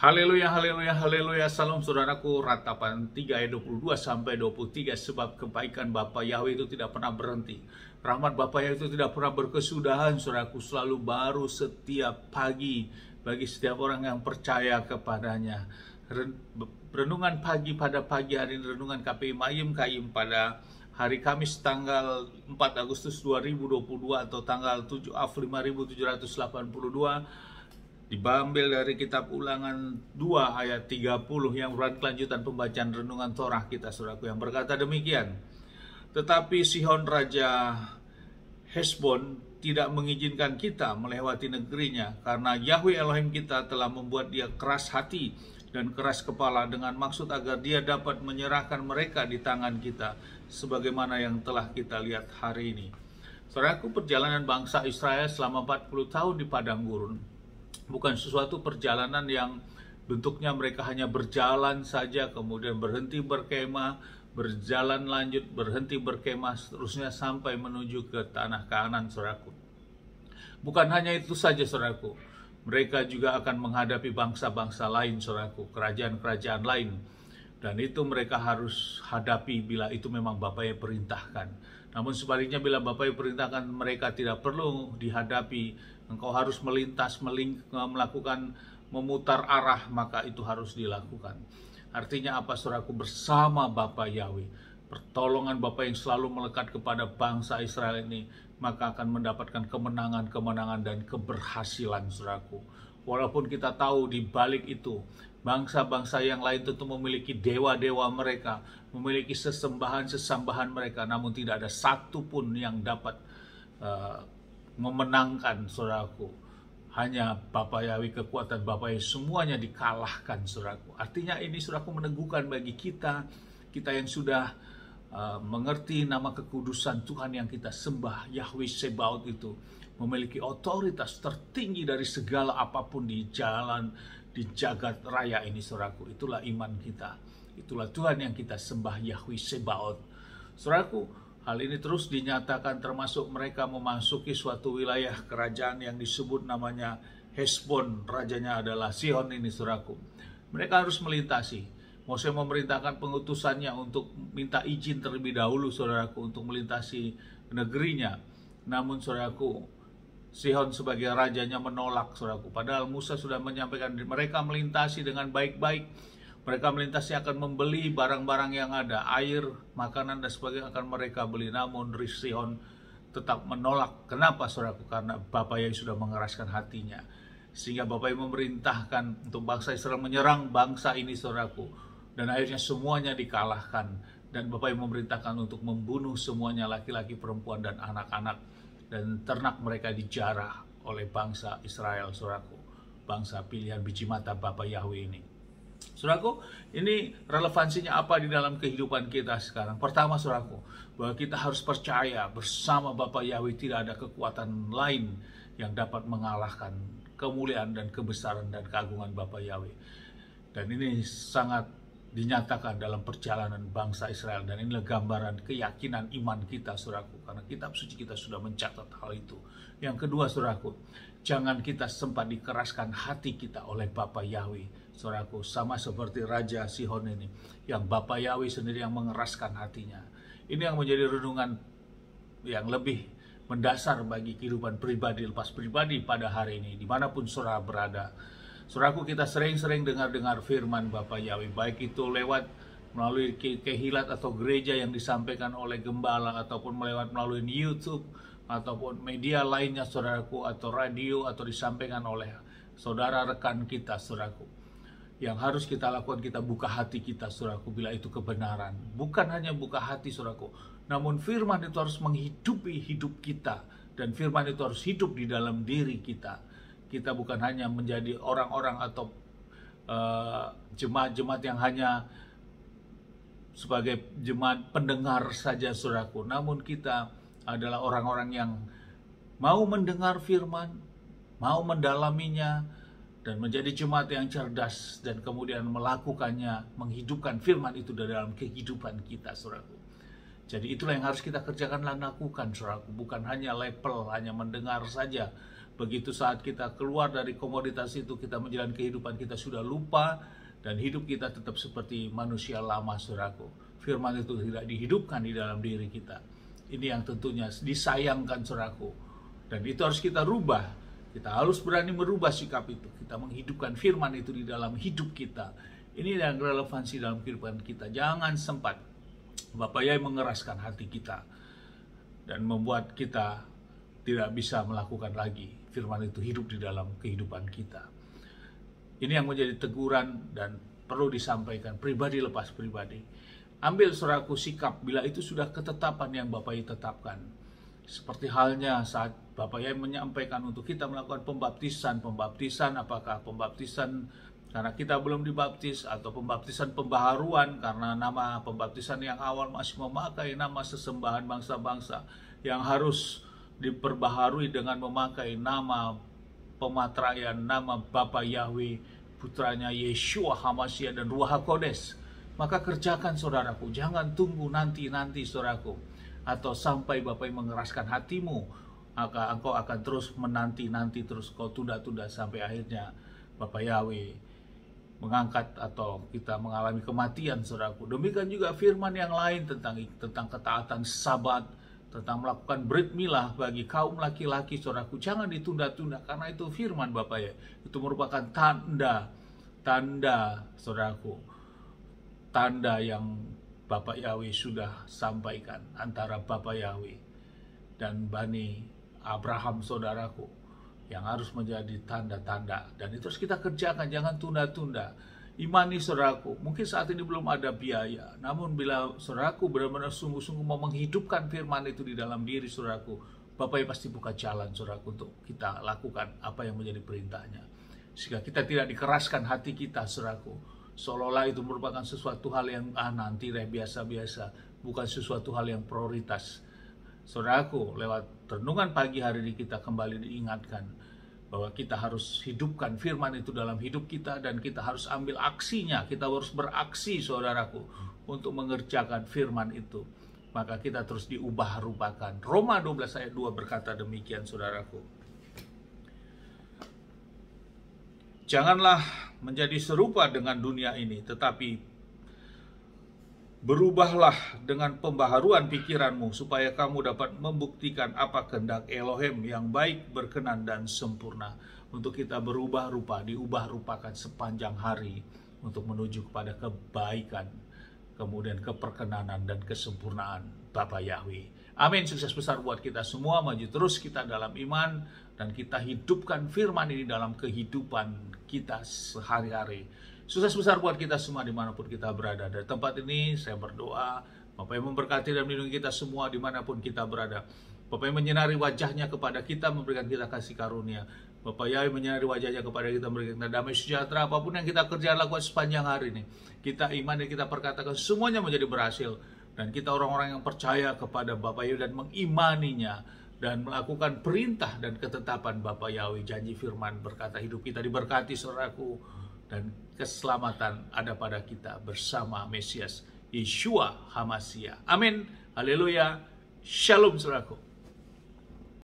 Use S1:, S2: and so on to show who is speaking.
S1: Haleluya, haleluya, haleluya. Salam saudaraku, ratapan 3 ayat 22 sampai 23. Sebab kebaikan Bapa Yahweh itu tidak pernah berhenti. Rahmat Bapa Yahweh itu tidak pernah berkesudahan, saudaraku, selalu baru setiap pagi bagi setiap orang yang percaya kepadanya. Renungan pagi pada pagi hari ini, renungan KPI Mayim Kaim pada hari Kamis tanggal 4 Agustus 2022 atau tanggal 7 Af 5782, diambil dari kitab Ulangan 2 ayat 30 yang merupakan kelanjutan pembacaan renungan Torah kita, saudaraku, yang berkata demikian. Tetapi Sihon Raja Hesbon tidak mengizinkan kita melewati negerinya, karena Yahweh Elohim kita telah membuat dia keras hati dan keras kepala dengan maksud agar dia dapat menyerahkan mereka di tangan kita, sebagaimana yang telah kita lihat hari ini. Saudaraku, perjalanan bangsa Israel selama 40 tahun di padang gurun bukan sesuatu perjalanan yang bentuknya mereka hanya berjalan saja, kemudian berhenti berkemah, berjalan lanjut, berhenti berkemah, seterusnya sampai menuju ke tanah Kanaan, saudaraku. Bukan hanya itu saja, saudaraku. Mereka juga akan menghadapi bangsa-bangsa lain, saudaraku, kerajaan-kerajaan lain. Dan itu mereka harus hadapi bila itu memang Bapaknya perintahkan. Namun sebaliknya, bila Bapaknya perintahkan mereka tidak perlu dihadapi, engkau harus melintas, melakukan memutar arah, maka itu harus dilakukan. Artinya apa, saudaraku? Bersama Bapa Yahweh, pertolongan Bapa yang selalu melekat kepada bangsa Israel ini, maka akan mendapatkan kemenangan dan keberhasilan, saudaraku. Walaupun kita tahu di balik itu bangsa-bangsa yang lain tentu memiliki dewa-dewa mereka, memiliki sesembahan mereka, namun tidak ada satupun yang dapat memenangkan, saudaraku. Hanya Bapa Yahweh, kekuatan Bapa Yahweh, semuanya dikalahkan, saudaraku. Artinya ini, saudaraku, meneguhkan bagi kita yang sudah mengerti nama kekudusan Tuhan yang kita sembah, Yahweh Sebaot itu memiliki otoritas tertinggi dari segala apapun di jalan, di jagat raya ini, saudaraku. Itulah iman kita, itulah Tuhan yang kita sembah, Yahweh Sebaot. Saudaraku, hal ini terus dinyatakan termasuk mereka memasuki suatu wilayah kerajaan yang disebut namanya Hesbon, rajanya adalah Sihon ini, saudaraku. Mereka harus melintasi. Mose memerintahkan pengutusannya untuk minta izin terlebih dahulu, saudaraku, untuk melintasi negerinya. Namun, saudaraku, Sihon sebagai rajanya menolak, saudaraku. Padahal Musa sudah menyampaikan mereka melintasi dengan baik-baik. Mereka melintasi akan membeli barang-barang yang ada, air, makanan, dan sebagainya akan mereka beli. Namun Sihon tetap menolak. Kenapa, saudaraku? Karena Bapa Yahweh sudah mengeraskan hatinya. Sehingga Bapa Yahweh memerintahkan untuk bangsa Israel menyerang bangsa ini, saudaraku. Dan akhirnya semuanya dikalahkan. Dan Bapa Yahweh memerintahkan untuk membunuh semuanya, laki-laki, perempuan, dan anak-anak. Dan ternak mereka dijarah oleh bangsa Israel, saudaraku. Bangsa pilihan biji mata Bapa Yahweh ini. Saudaraku, ini relevansinya apa di dalam kehidupan kita sekarang? Pertama, saudaraku, bahwa kita harus percaya bersama Bapa Yahweh tidak ada kekuatan lain yang dapat mengalahkan kemuliaan dan kebesaran dan keagungan Bapa Yahweh. Dan ini sangat dinyatakan dalam perjalanan bangsa Israel, dan inilah gambaran keyakinan iman kita, saudaraku, karena kitab suci kita sudah mencatat hal itu. Yang kedua, saudaraku, jangan kita sempat dikeraskan hati kita oleh Bapa Yahweh, saudaraku, sama seperti Raja Sihon ini, yang Bapa Yahweh sendiri yang mengeraskan hatinya. Ini yang menjadi renungan yang lebih mendasar bagi kehidupan pribadi lepas pribadi pada hari ini, dimanapun saudara berada. Saudaraku, kita sering-sering dengar firman Bapa Yahweh, baik itu lewat melalui kehilat atau gereja yang disampaikan oleh gembala, ataupun melalui YouTube, ataupun media lainnya, saudaraku, atau radio, atau disampaikan oleh saudara rekan kita, saudaraku. Yang harus kita lakukan, kita buka hati kita, saudaraku, bila itu kebenaran. Bukan hanya buka hati, saudaraku, namun firman itu harus menghidupi hidup kita, dan firman itu harus hidup di dalam diri kita. Kita bukan hanya menjadi orang-orang atau jemaat-jemaat yang hanya sebagai jemaat pendengar saja, saudaraku. Namun kita adalah orang-orang yang mau mendengar firman, mau mendalaminya, dan menjadi jemaat yang cerdas, dan kemudian melakukannya, menghidupkan firman itu dalam kehidupan kita, saudaraku. Jadi itulah yang harus kita kerjakan dan lakukan, saudaraku. Bukan hanya level, hanya mendengar saja, Begitu saat kita keluar dari komoditas itu, kita menjalani kehidupan, kita sudah lupa dan hidup kita tetap seperti manusia lama, saudaraku. Firman itu tidak dihidupkan di dalam diri kita. Ini yang tentunya disayangkan, saudaraku. Dan itu harus kita rubah. Kita harus berani merubah sikap itu. Kita menghidupkan firman itu di dalam hidup kita. Ini yang relevansi dalam kehidupan kita. Jangan sempat Bapak Yai mengeraskan hati kita dan membuat kita tidak bisa melakukan lagi firman itu hidup di dalam kehidupan kita. Ini yang menjadi teguran dan perlu disampaikan pribadi lepas pribadi. Ambil, saudaraku, sikap bila itu sudah ketetapan yang Bapak Yai tetapkan. Seperti halnya saat Bapak Yai menyampaikan untuk kita melakukan pembaptisan. Pembaptisan apakah pembaptisan karena kita belum dibaptis, atau pembaptisan pembaharuan karena nama pembaptisan yang awal masih memakai nama sesembahan bangsa-bangsa yang harus diperbaharui dengan memakai nama pematraian nama Bapa Yahweh, putranya Yeshua HaMashiach dan Ruach HaKodes. Maka kerjakan, saudaraku, jangan tunggu nanti saudaraku, atau sampai Bapak mengeraskan hatimu, maka engkau akan terus menanti terus kau tunda-tunda sampai akhirnya Bapa Yahweh mengangkat atau kita mengalami kematian, saudaraku. Demikian juga firman yang lain tentang ketaatan Sabat, tentang melakukan brit milah bagi kaum laki-laki, saudaraku. Jangan ditunda-tunda, karena itu firman Bapak ya. Itu merupakan tanda, saudaraku. Tanda yang Bapak Yahweh sudah sampaikan antara Bapak Yahweh dan Bani Abraham, saudaraku, yang harus menjadi tanda-tanda. Dan itu harus kita kerjakan, jangan tunda-tunda. Imani, saudaraku, mungkin saat ini belum ada biaya, namun bila saudaraku benar-benar sungguh-sungguh mau menghidupkan firman itu di dalam diri saudaraku, Bapak pasti buka jalan, saudaraku, untuk kita lakukan apa yang menjadi perintahnya. Sehingga kita tidak dikeraskan hati kita, saudaraku, seolah-olah itu merupakan sesuatu hal yang nanti biasa-biasa, bukan sesuatu hal yang prioritas. Saudaraku, lewat renungan pagi hari ini kita kembali diingatkan bahwa kita harus hidupkan firman itu dalam hidup kita, dan kita harus ambil aksinya. Kita harus beraksi, saudaraku, untuk mengerjakan firman itu. Maka kita terus diubah rupakan. Roma 12 ayat 2 berkata demikian, saudaraku. Janganlah menjadi serupa dengan dunia ini, tetapi berubahlah dengan pembaharuan pikiranmu, supaya kamu dapat membuktikan apa kehendak Elohim yang baik, berkenan, dan sempurna. Untuk kita berubah rupa, diubah rupakan sepanjang hari, untuk menuju kepada kebaikan, kemudian keperkenanan dan kesempurnaan Bapa Yahweh. Amin. Sukses besar buat kita semua. Maju terus kita dalam iman, dan kita hidupkan firman ini dalam kehidupan kita sehari-hari. Sukses besar buat kita semua dimanapun kita berada. Dari tempat ini saya berdoa, Bapak yang memberkati dan melindungi kita semua dimanapun kita berada. Bapak yang menyinari wajahnya kepada kita, memberikan kita kasih karunia. Bapak Yahweh menyinari wajahnya kepada kita, memberikan kita damai sejahtera. Apapun yang kita kerjakan lakukan sepanjang hari ini, kita iman dan kita perkatakan semuanya menjadi berhasil. Dan kita orang-orang yang percaya kepada Bapak Yahweh dan mengimaninya, dan melakukan perintah dan ketetapan Bapak Yahweh. Janji firman berkata hidup kita diberkati, saudaraku, dan keselamatan ada pada kita bersama Mesias Yeshua HaMashiach. Amin. Haleluya. Shalom, saudaraku.